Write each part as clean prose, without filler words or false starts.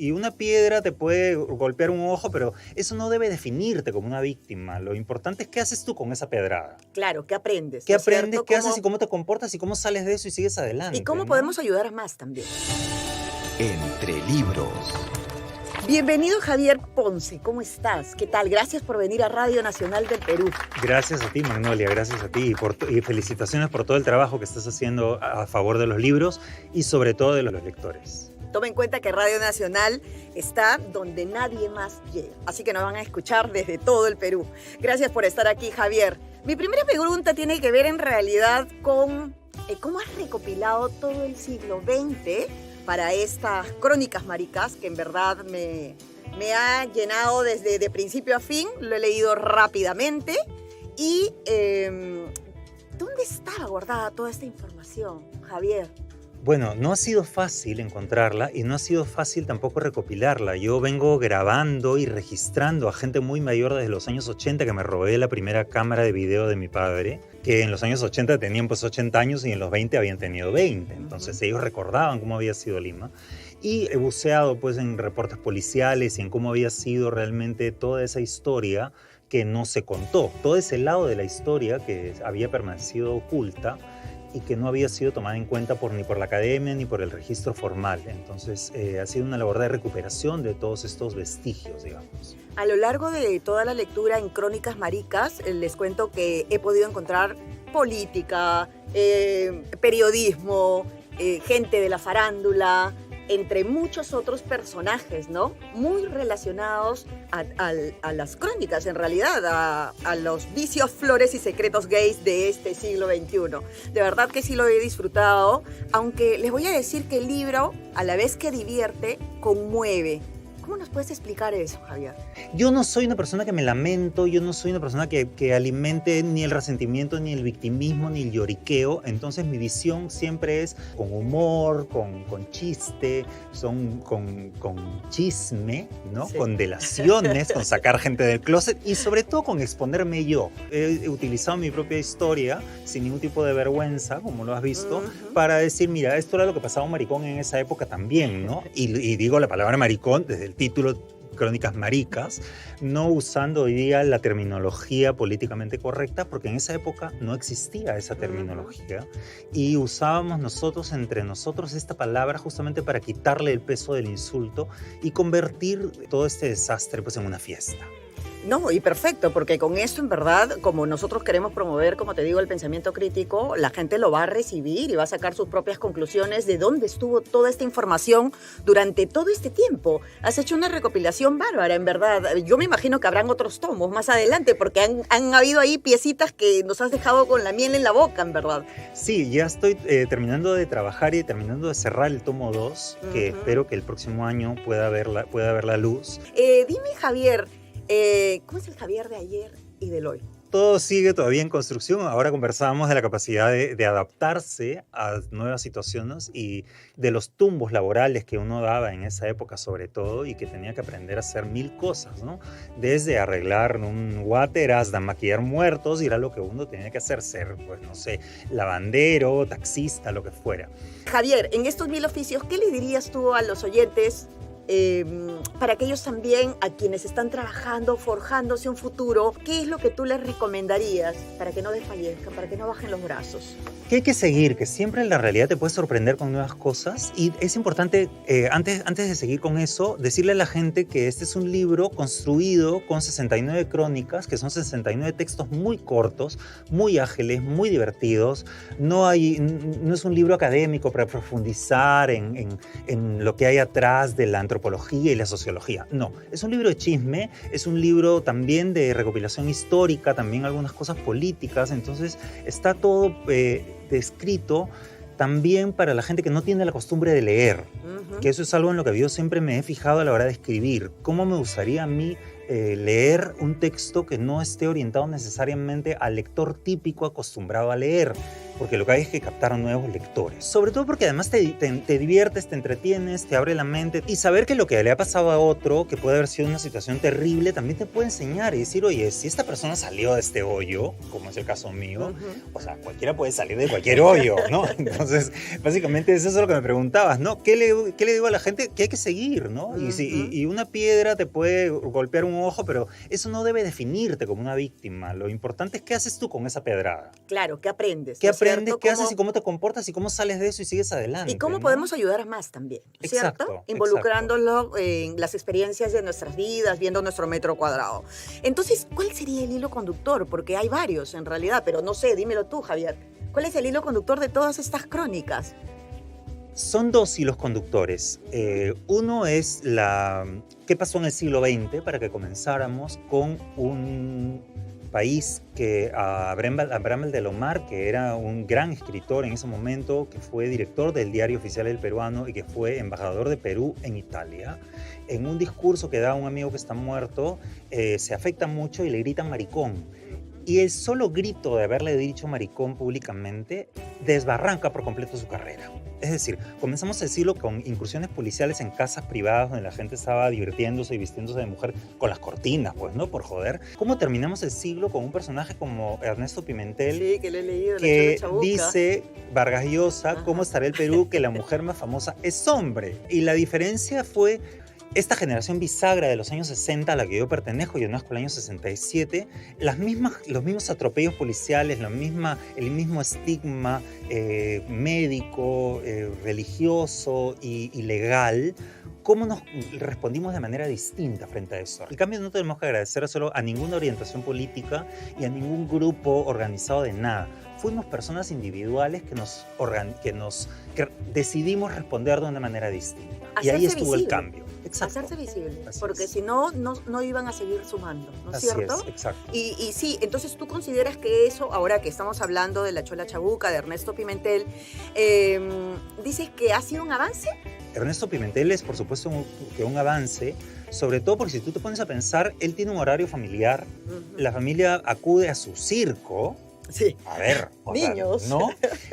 Y una piedra te puede golpear un ojo, pero eso no debe definirte como una víctima. Lo importante es qué haces tú con esa pedrada. Claro, ¿qué aprendes? ¿Qué ¿No es aprendes, cierto? qué haces y cómo te comportas y cómo sales de eso y sigues Y adelante, cómo ¿no? podemos ayudar a más también. Entre libros. Bienvenido Javier Ponce, ¿cómo estás? ¿Qué tal? Gracias por venir a Radio Nacional del Perú. Gracias a ti, Magnolia, gracias a ti y felicitaciones por todo el trabajo que estás haciendo a favor de los libros y sobre todo de los lectores. Toma en cuenta que Radio Nacional está donde nadie más llega, así que nos van a escuchar desde todo el Perú. Gracias por estar aquí, Javier. Mi primera pregunta tiene que ver en realidad con cómo has recopilado todo el siglo XX para estas crónicas maricas, que en verdad me ha llenado desde de principio a fin, lo he leído rápidamente. Y ¿dónde estaba guardada toda esta información, Javier? Bueno, no ha sido fácil encontrarla y no ha sido fácil tampoco recopilarla. Yo vengo grabando y registrando a gente muy mayor desde los años 80 que me robé la primera cámara de video de mi padre, que en los años 80 tenían pues 80 años y en los 20 habían tenido 20. Entonces ellos recordaban cómo había sido Lima. Y he buceado pues en reportes policiales y en cómo había sido realmente toda esa historia que no se contó. Todo ese lado de la historia que había permanecido oculta y que no había sido tomada en cuenta ni por la academia ni por el registro formal. Entonces ha sido una labor de recuperación de todos estos vestigios, digamos. A lo largo de toda la lectura en Crónicas Maricas, les cuento que he podido encontrar política, periodismo, gente de la farándula, entre muchos otros personajes, ¿no? Muy relacionados a las crónicas, en realidad, a los vicios, flores y secretos gays de este siglo XXI. De verdad que sí lo he disfrutado, aunque les voy a decir que el libro, a la vez que divierte, conmueve. ¿Cómo nos puedes explicar eso, Javier? Yo no soy una persona que me lamento, yo no soy una persona que alimente ni el resentimiento, ni el victimismo, ni el lloriqueo. Entonces mi visión siempre es con humor, con chiste, con chisme, ¿no? Sí. Con delaciones, con sacar gente del closet y sobre todo con exponerme yo. He utilizado mi propia historia sin ningún tipo de vergüenza, como lo has visto, para decir, mira, esto era lo que pasaba un maricón en esa época también, ¿no? Y digo la palabra maricón desde el título Crónicas Maricas, no usando hoy día la terminología políticamente correcta, porque en esa época no existía esa terminología y usábamos nosotros, entre nosotros, esta palabra justamente para quitarle el peso del insulto y convertir todo este desastre pues en una fiesta. No, y perfecto, porque con esto, en verdad, como nosotros queremos promover, como te digo, el pensamiento crítico, la gente lo va a recibir y va a sacar sus propias conclusiones de dónde estuvo toda esta información durante todo este tiempo. Has hecho una recopilación bárbara, en verdad. Yo me imagino que habrán otros tomos más adelante, porque han habido ahí piecitas que nos has dejado con la miel en la boca, en verdad. Sí, ya estoy terminando de trabajar y terminando de cerrar el tomo 2, que espero que el próximo año pueda ver la luz. Dime, Javier, ¿cómo es el Javier de ayer y del hoy? Todo sigue todavía en construcción. Ahora conversábamos de la capacidad de adaptarse a nuevas situaciones y de los tumbos laborales que uno daba en esa época sobre todo y que tenía que aprender a hacer mil cosas, ¿no? Desde arreglar un water hasta maquillar muertos y era lo que uno tenía que hacer, ser, pues no sé, lavandero, taxista, lo que fuera. Javier, en estos 1000 oficios, ¿qué le dirías tú a los oyentes para aquellos también a quienes están trabajando, forjándose un futuro? ¿Qué es lo que tú les recomendarías para que no desfallezcan, para que no bajen los brazos? Que hay que seguir, que siempre la realidad te puede sorprender con nuevas cosas y es importante, antes de seguir con eso, decirle a la gente que este es un libro construido con 69 crónicas, que son 69 textos muy cortos, muy ágiles, muy divertidos. No es un libro académico para profundizar en lo que hay atrás de la antropología y la sociología. No, es un libro de chisme, es un libro también de recopilación histórica, también algunas cosas políticas, entonces está todo descrito también para la gente que no tiene la costumbre de leer, que eso es algo en lo que yo siempre me he fijado a la hora de escribir. ¿Cómo me gustaría a mí leer un texto que no esté orientado necesariamente al lector típico acostumbrado a leer? porque lo que hay es que captar nuevos lectores. Sobre todo porque además te diviertes, te entretienes, te abre la mente, y saber que lo que le ha pasado a otro, que puede haber sido una situación terrible, también te puede enseñar y decir, oye, si esta persona salió de este hoyo, como es el caso mío, o sea, cualquiera puede salir de cualquier hoyo, ¿no? Entonces, básicamente eso es lo que me preguntabas, ¿no? ¿Qué le digo a la gente? Que hay que seguir, ¿no? Y una piedra te puede golpear un ojo, pero eso no debe definirte como una víctima. Lo importante es qué haces tú con esa pedrada. Claro, ¿qué aprendes? ¿Qué aprendes? ¿Qué ¿Cómo... haces y cómo te comportas y cómo sales de eso y sigues adelante? ¿Y cómo ¿no? podemos ayudar a más también? ¿Cierto? Exacto, Involucrándolo en las experiencias de nuestras vidas, viendo nuestro metro cuadrado. Entonces, ¿cuál sería el hilo conductor? Porque hay varios en realidad, pero no sé, dímelo tú, Javier. ¿Cuál es el hilo conductor de todas estas crónicas? Son dos hilos conductores. Uno es qué pasó en el siglo XX, para que comenzáramos con un país que Abraham Aldelomar, que era un gran escritor en ese momento, que fue director del Diario Oficial del Peruano y que fue embajador de Perú en Italia, en un discurso que da a un amigo que está muerto, se afecta mucho y le gritan maricón. Y el solo grito de haberle dicho maricón públicamente desbarranca por completo su carrera. Es decir, comenzamos el siglo con incursiones policiales en casas privadas donde la gente estaba divirtiéndose y vistiéndose de mujer con las cortinas, pues, ¿no? Por joder. ¿Cómo terminamos el siglo con un personaje como Ernesto Pimentel? Sí, que lo he leído, que dice, Vargas Llosa, ¿cómo estará el Perú que la mujer más famosa es hombre? Y la diferencia fue esta generación bisagra de los años 60 a la que yo pertenezco, yo nazco en el año 67, los mismos atropellos policiales, el mismo estigma médico, religioso y legal. ¿Cómo nos respondimos de manera distinta frente a eso? En cambio, no tenemos que agradecer solo a ninguna orientación política y a ningún grupo organizado de nada. Fuimos personas individuales que decidimos responder de una manera distinta. Y ahí estuvo el cambio. Exacto. Hacerse visible, Así porque es. si no iban a seguir sumando, ¿no es Así cierto? es, exacto. Y sí, entonces tú consideras que eso, ahora que estamos hablando de La Chola Chabuca, de Ernesto Pimentel, dices que ha sido un avance. Ernesto Pimentel es, por supuesto, un avance, sobre todo porque si tú te pones a pensar, él tiene un horario familiar, la familia acude a su circo. Sí. A ver, niños, sea, ¿no?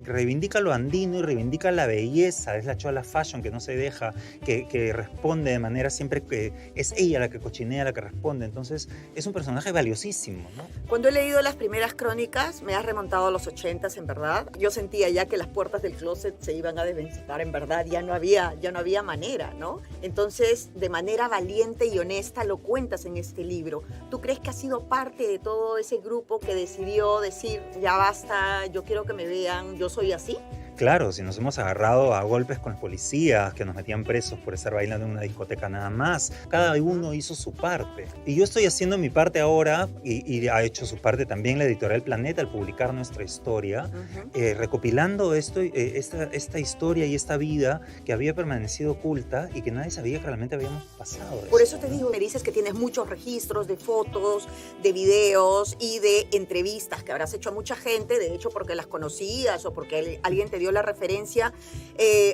Reivindica lo andino y reivindica la belleza, es la chola fashion que no se deja, que responde de manera siempre que es ella la que cochinea, la que responde. Entonces, es un personaje valiosísimo, ¿no? Cuando he leído las primeras crónicas, me has remontado a los 80s, en verdad. Yo sentía ya que las puertas del closet se iban a desventar, en verdad, ya no había manera, ¿no? Entonces, de manera valiente y honesta lo cuentas en este libro. ¿Tú crees que has sido parte de todo ese grupo que decidió decir, ya basta, yo quiero que me vean, yo soy así? Claro, si nos hemos agarrado a golpes con los policías que nos metían presos por estar bailando en una discoteca nada más, cada uno hizo su parte. Y yo estoy haciendo mi parte ahora y ha hecho su parte también la editorial Planeta al publicar nuestra historia, recopilando esta historia y esta vida que había permanecido oculta y que nadie sabía que realmente habíamos pasado. Por eso te digo, me dices que tienes muchos registros de fotos, de videos y de entrevistas que habrás hecho a mucha gente, de hecho porque las conocías o porque alguien te dio la referencia.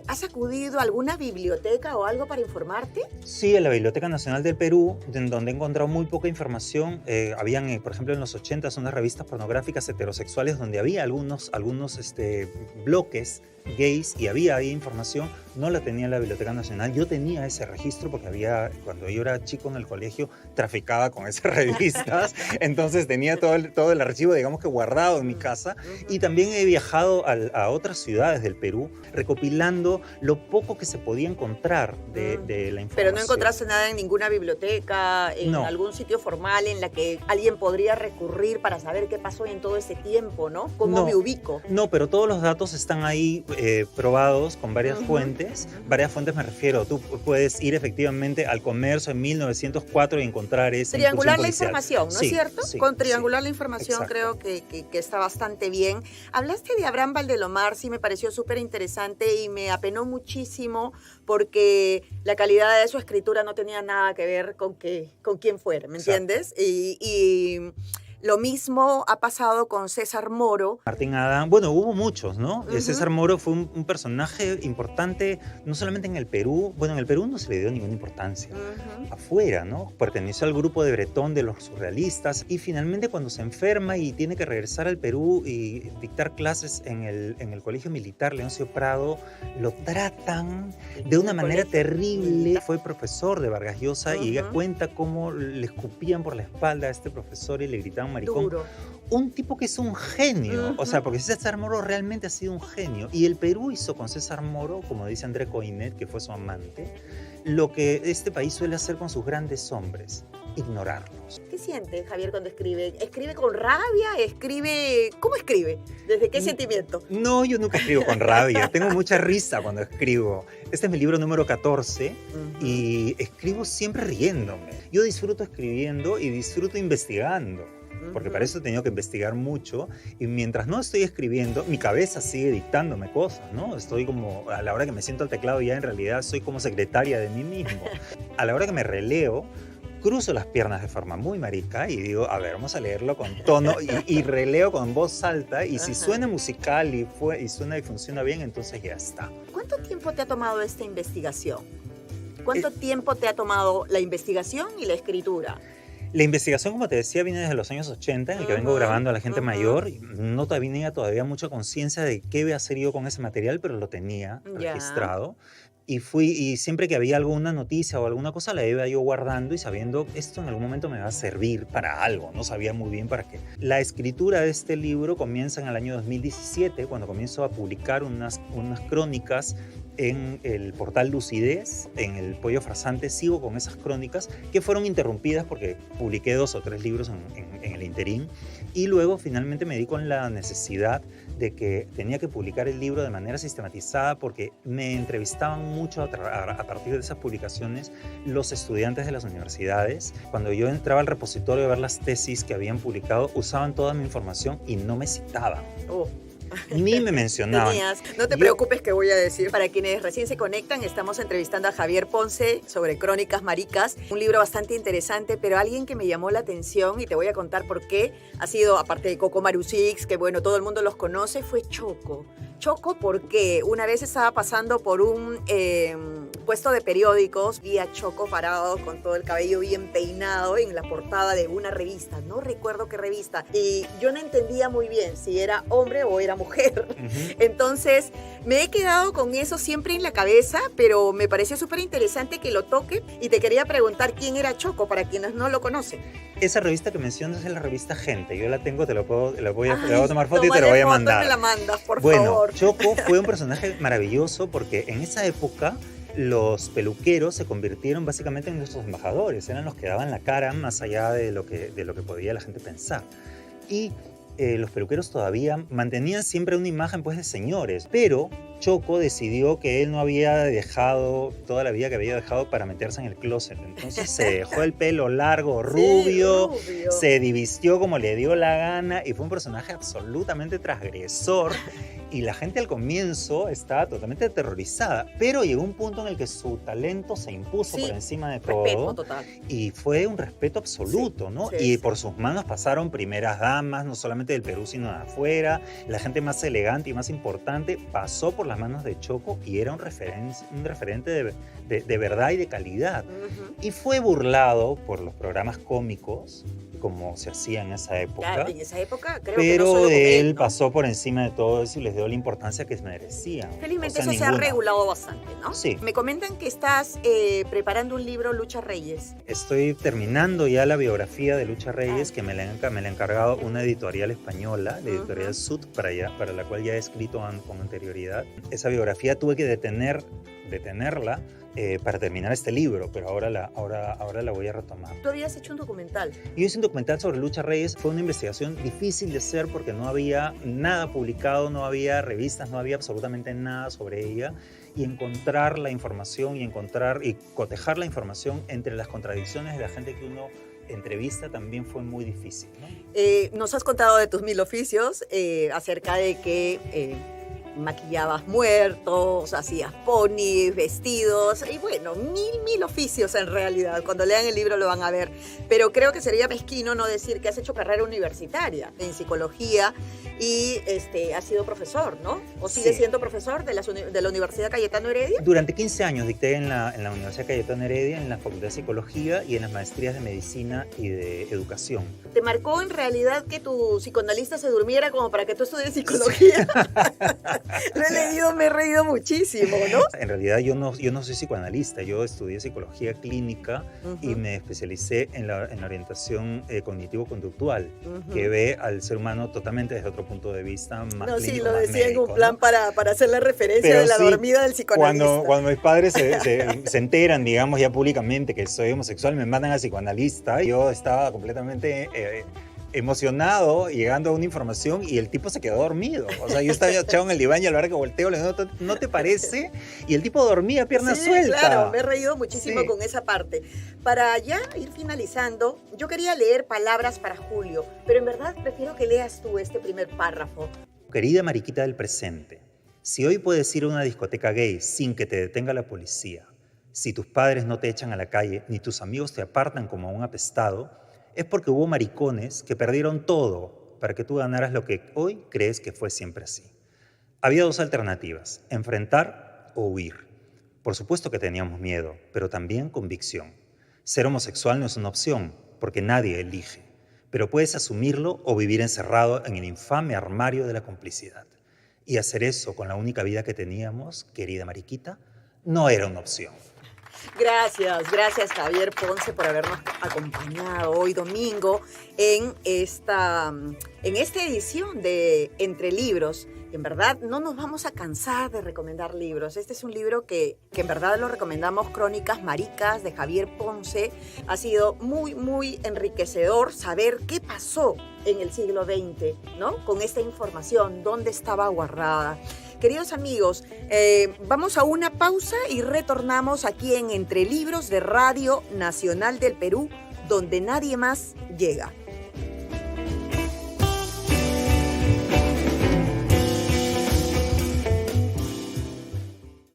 ¿Has acudido a alguna biblioteca o algo para informarte? Sí, a la Biblioteca Nacional del Perú, donde he encontrado muy poca información. Habían, por ejemplo, en los 80s unas revistas pornográficas heterosexuales donde había algunos bloques gays y había ahí información. No la tenía en la Biblioteca Nacional. Yo tenía ese registro porque cuando yo era chico en el colegio, traficaba con esas revistas. Entonces tenía todo el archivo, digamos que guardado en mi casa. Y también he viajado a otras ciudades del Perú, recopilando lo poco que se podía encontrar de la información. Pero no encontraste nada en ninguna biblioteca, en algún sitio formal en la que alguien podría recurrir para saber qué pasó en todo ese tiempo, ¿no? ¿Cómo me ubico? No, pero todos los datos están ahí probados con varias fuentes. Varias fuentes me refiero. Tú puedes ir efectivamente al Comercio en 1904 y encontrar esa triangular la policial. Información, ¿no es cierto? Sí, con triangular la información exacto. creo que está bastante bien. Hablaste de Abraham Aldelomar, sí me pareció súper interesante y me apenó muchísimo porque la calidad de su escritura no tenía nada que ver con quién fuera, ¿me entiendes? Y Lo mismo ha pasado con César Moro. Martín Adán, bueno, hubo muchos, ¿no? Ujú. César Moro fue un personaje importante, no solamente en el Perú, bueno, en el Perú no se le dio ninguna importancia. Ujú. Afuera, ¿no? Perteneció al grupo de Bretón de los surrealistas y finalmente cuando se enferma y tiene que regresar al Perú y dictar clases en el Colegio Militar Leoncio Prado, lo tratan de una Un manera colegio terrible. militar. Fue profesor de Vargas Llosa y ella Ujú. cuenta cómo le escupían por la espalda a este profesor y le gritaban maricón. Duro. Un tipo que es un genio, o sea, Ujú. porque César Moro realmente ha sido un genio. Y el Perú hizo con César Moro, como dice André Coinet, que fue su amante, lo que este país suele hacer con sus grandes hombres, ignorarlos. ¿Qué siente Javier cuando escribe? ¿Escribe con rabia? ¿Escribe? ¿Cómo escribe? ¿Desde qué sentimiento? No, yo nunca escribo con rabia, tengo mucha risa cuando escribo. Este es mi libro número 14 y escribo siempre riéndome. Yo disfruto escribiendo y disfruto investigando. Porque para eso he tenido que investigar mucho y mientras no estoy escribiendo, mi cabeza sigue dictándome cosas, ¿no? Estoy como, a la hora que me siento al teclado ya en realidad soy como secretaria de mí mismo. A la hora que me releo, cruzo las piernas de forma muy marica y digo, a ver, vamos a leerlo con tono y releo con voz alta y si Ajá. suena musical y suena y funciona bien, entonces ya está. ¿Cuánto tiempo te ha tomado esta investigación? ¿Cuánto tiempo te ha tomado la investigación y la escritura? La investigación, como te decía, viene desde los años 80, en el que vengo Ujú, grabando a la gente ujú. mayor. No tenía todavía mucha conciencia de qué iba a hacer yo con ese material, pero lo tenía Ya. registrado. Y siempre que había alguna noticia o alguna cosa, la iba yo guardando y sabiendo esto en algún momento me va a servir para algo. No sabía muy bien para qué. La escritura de este libro comienza en el año 2017, cuando comienzo a publicar unas crónicas en el portal Lucidez, en el Pollo Farsante. Sigo con esas crónicas que fueron interrumpidas porque publiqué 2 o 3 libros en el interín y luego finalmente me di con la necesidad de que tenía que publicar el libro de manera sistematizada porque me entrevistaban mucho a partir de esas publicaciones los estudiantes de las universidades. Cuando yo entraba al repositorio a ver las tesis que habían publicado, usaban toda mi información y no me citaban, Oh. ni me mencionaban. Tenías. No te Yo- preocupes que voy a decir. Para quienes recién se conectan, estamos entrevistando a Javier Ponce sobre Crónicas Maricas, un libro bastante interesante, pero alguien que me llamó la atención y te voy a contar por qué, ha sido, aparte de Coco Marusics, que bueno, todo el mundo los conoce, fue Choco. Choco porque una vez estaba pasando por un puesto de periódicos, vi a Choco parado con todo el cabello bien peinado en la portada de una revista, no recuerdo qué revista, y yo no entendía muy bien si era hombre o era mujer. Ujú. Entonces, me he quedado con eso siempre en la cabeza, pero me pareció súper interesante que lo toque y te quería preguntar quién era Choco, para quienes no lo conocen. Esa revista que mencionas es la revista Gente. Yo la tengo, le voy a Ay, tomar foto y te tómale la voy a foto y mandar. me la mandas, por Bueno, favor. Choco fue un personaje maravilloso porque en esa época los peluqueros se convirtieron básicamente en nuestros embajadores, eran los que daban la cara más allá de lo que podía la gente pensar. Y los peluqueros todavía mantenían siempre una imagen pues de señores, pero Choco decidió que él no había dejado toda la vida que había dejado para meterse en el closet. Entonces se dejó el pelo largo, rubio, Sí, rubio. se divistió como le dio la gana y fue un personaje absolutamente transgresor. Y la gente al comienzo estaba totalmente aterrorizada, pero llegó un punto en el que su talento se impuso Sí, por encima de Respeto todo total. y fue un respeto absoluto, Sí, ¿no? sí, Y sí. por sus manos pasaron primeras damas, no solamente del Perú, sino de afuera. La gente más elegante y más importante pasó por las manos de Choco y era un referente de verdad y de calidad. Ujú. Y fue burlado por los programas cómicos, como se hacía en esa época. Ya, en esa época creo que no Pero solo con él ¿no? pasó por encima de todo eso y les dio la importancia que merecían. Felizmente O sea, eso se ha ninguna. regulado bastante, ¿no? Sí. Me comentan que estás preparando un libro, Lucha Reyes. Estoy terminando ya la biografía de Lucha Reyes, Ah. que me la ha encargado una editorial española, la editorial Ujú. Sud, para la cual ya he escrito con anterioridad. Esa biografía tuve que detenerla para terminar este libro, pero ahora la voy a retomar. Tú habías hecho un documental. Yo hice un documental sobre Lucha Reyes, fue una investigación difícil de hacer porque no había nada publicado, no había revistas, no había absolutamente nada sobre ella, y encontrar la información y cotejar la información entre las contradicciones de la gente que uno entrevista también fue muy difícil, ¿no? Nos has contado de tus 1000 oficios, acerca de que maquillabas muertos, hacías ponis, vestidos, y bueno, mil oficios en realidad. Cuando lean el libro lo van a ver. Pero creo que sería mezquino no decir que has hecho carrera universitaria en psicología y has sido profesor, ¿no? ¿O sigues siendo profesor de la Universidad Cayetano Heredia? Durante 15 años dicté en la Universidad Cayetano Heredia, en la Facultad de Psicología y en las maestrías de Medicina y de Educación. ¿Te marcó en realidad que tu psicoanalista se durmiera como para que tú estudies psicología? Lo he leído, me he reído muchísimo, ¿no? En realidad yo no soy psicoanalista, yo estudié psicología clínica y me especialicé en la orientación cognitivo-conductual, que ve al ser humano totalmente desde otro punto de vista más clínico, sí, lo más decía médico, en un plan, ¿no? para hacer la referencia pero de la sí, dormida del psicoanalista. Cuando mis padres se enteran, digamos, ya públicamente que soy homosexual, me mandan al psicoanalista. Yo estaba completamente emocionado llegando a una información y el tipo se quedó dormido. O sea, yo estaba echado en el diván y a la hora que volteo le digo, ¿no te parece? Y el tipo dormía pierna suelta. Claro, me he reído muchísimo con esa parte. Para ya ir finalizando, yo quería leer palabras para Julio, pero en verdad prefiero que leas tú este primer párrafo. Querida mariquita del presente, si hoy puedes ir a una discoteca gay sin que te detenga la policía, si tus padres no te echan a la calle ni tus amigos te apartan como a un apestado, es porque hubo maricones que perdieron todo para que tú ganaras lo que hoy crees que fue siempre así. Había dos alternativas, enfrentar o huir. Por supuesto que teníamos miedo, pero también convicción. Ser homosexual no es una opción, porque nadie elige, pero puedes asumirlo o vivir encerrado en el infame armario de la complicidad. Y hacer eso con la única vida que teníamos, querida mariquita, no era una opción. Gracias Javier Ponce por habernos acompañado hoy domingo en esta edición de Entre Libros. En verdad no nos vamos a cansar de recomendar libros. Este es un libro que en verdad lo recomendamos, Crónicas Maricas de Javier Ponce. Ha sido muy enriquecedor saber qué pasó en el siglo XX, ¿no? Con esta información, dónde estaba guardada. Queridos amigos, vamos a una pausa y retornamos aquí en Entre Libros de Radio Nacional del Perú, donde nadie más llega.